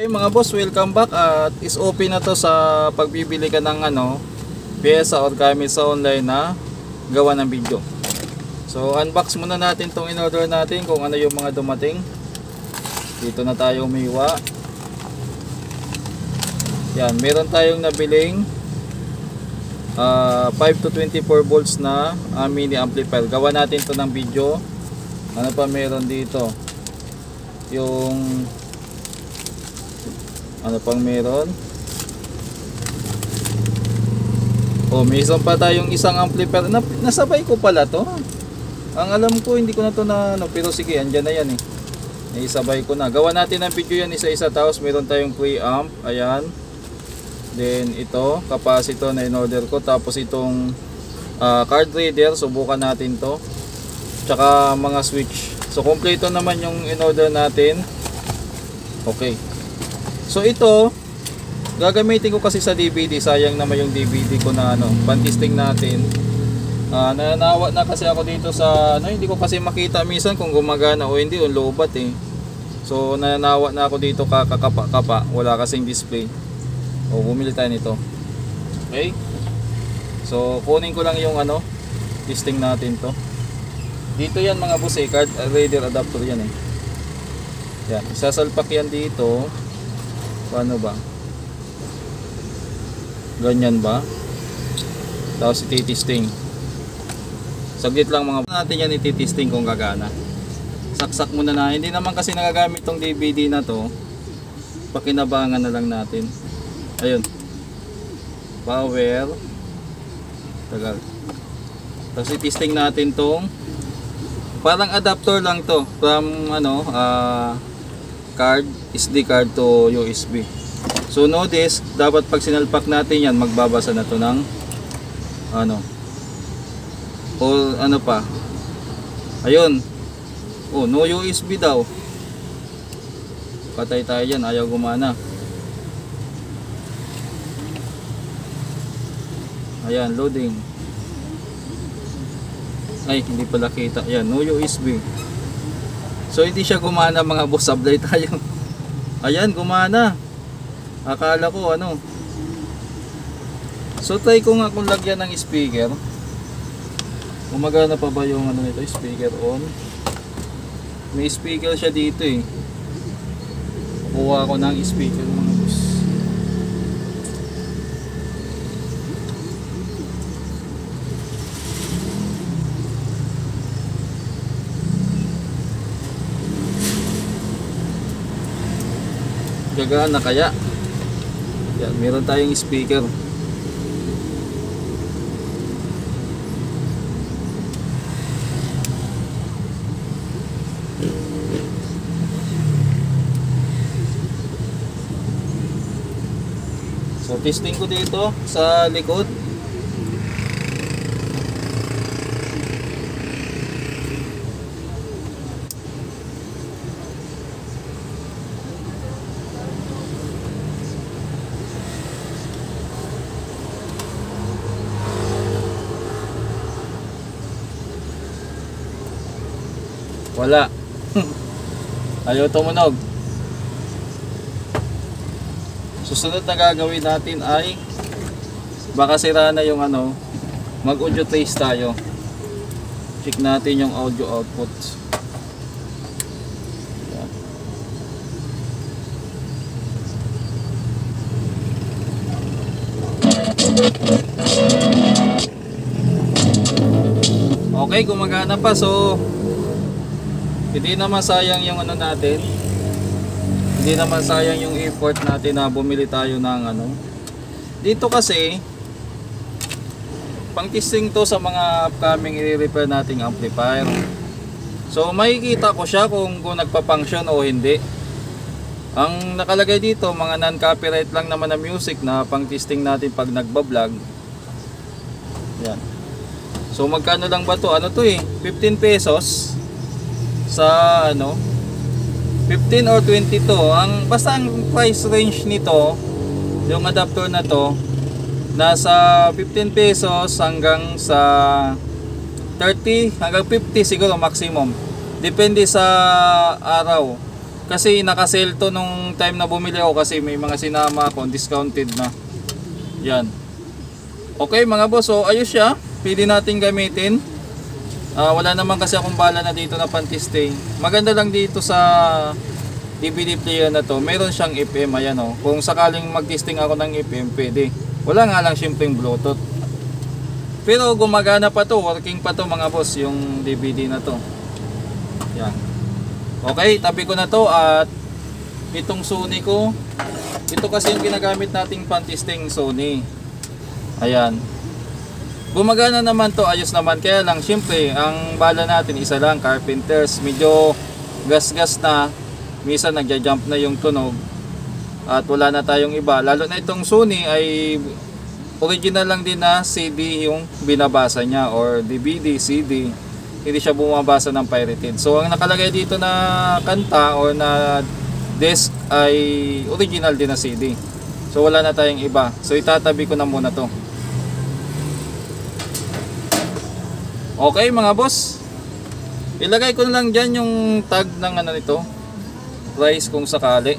Okay mga boss, welcome back at is open na to sa pagbibili ka ng pyesa or gamit sa online na gawa ng video. So unbox muna natin tong in-order natin kung ano yung mga dumating. Dito na tayo umiwa. Yan, meron tayong nabiling 5 to 24 volts na mini amplifier. Gawa natin to ng video. Ano pa meron dito? Yung ano pang meron? Oh, may isang pa tayong isang amplifier. Nasabay ko pala to. Ang alam ko hindi ko na to na pero sige, andyan na yan eh. Naisabay ko na. Gawa natin ng video yan isa-isa, tapos meron tayong preamp. Ayan. Then ito, capacitor na in-order ko. Tapos itong card reader, subukan natin to. Tsaka mga switch. So kompleto naman yung in-order natin. Okay. So ito, gagamitin ko kasi sa DVD. Sayang naman yung DVD ko na pan-testing natin. Nananawa na kasi ako dito sa hindi ko kasi makita minsan kung gumagana o hindi, o lobat eh. So nananawa na ako dito kakapa-kapa, wala kasing display. O bumili tayo nito. Okay? So kunin ko lang yung testing natin to. Dito yan mga boss eh, card reader adapter yan eh. Yan, isasalpak yan dito. Paano ba? Ganyan ba? Tapos iti-testing. Saglit lang mga natin yan iti-testing kung gagana. Saksak muna na. Hindi naman kasi nagagamit tong DVD na to. Pakinabangan na lang natin. Ayun. Power. Tagal. Tapos iti-testing natin tong parang adapter lang to from card, SD card to USB. So notice, dapat pag sinalpak natin yan, magbabasa na to ng o pa. Ayun. Oh, no USB daw. Patay tayo yan, ayaw gumana. Ayan, loading. Ay, hindi pala kita. Ayan, no USB. So hindi siya gumana mga boss, sablay tayo. Ayan, gumana. Akala ko So try ko nga kung lagyan ng speaker. Gumagana pa ba yung nito, speaker on? May speaker siya dito eh. Kuha ko ng speaker mga boss. Gagana kaya? Yan, meron tayong speaker. So testing ko dito sa likod. Wala. Ayaw tumunog. Susunod na gagawin natin ay baka sira na yung mag-audio trace tayo. Check natin yung audio output. Yan. Okay, gumagana pa. So hindi naman sayang yung natin. Hindi naman sayang yung effort natin na bumili tayo ng Dito kasi pang testing to sa mga upcoming i-repair nating amplifier. So makikita ko siya kung nagpa-function o hindi. Ang nakalagay dito mga non-copyright lang naman na music na pang testing natin pag nagba-vlog. Yan. So magkano lang ba to? 15 pesos sa 15 or 22. Basta ang price range nito, yung adapter na to, nasa 15 pesos hanggang sa 30 hanggang 50 siguro maximum. Depende sa araw. Kasi naka-sale to nung time na bumili ako kasi may mga sinama ako, discounted na. Yan. Okay mga boss, so ayos siya. Pwede natin gamitin. Wala naman kasi akong bala na dito na pan-testing. Maganda lang dito sa DVD player na to, meron siyang FM, ayan o. Kung sakaling mag-testing ako ng FM, pwede. Wala nga lang syempre yung Bluetooth. Pero gumagana pa to, working pa to mga boss, yung DVD na to. Yan. Okay, tabi ko na to at itong Sony ko. Ito kasi yung ginagamit nating pan-testing Sony. Ayan. Gumagana naman to, ayos naman. Kaya lang, syempre, ang bala natin isa lang, Carpenters. Medyo gas-gas na. Minsan nagja-jump na yung tunog. At wala na tayong iba. Lalo na itong Sony ay original lang din na CD yung binabasa niya. Or DVD, CD. Hindi siya bumabasa ng pirated. So, ang nakalagay dito na kanta or na disc ay original din na CD. So, wala na tayong iba. So, itatabi ko na muna to. Okay mga boss, ilagay ko na lang dyan yung tag ng ano nito, price kung sakali.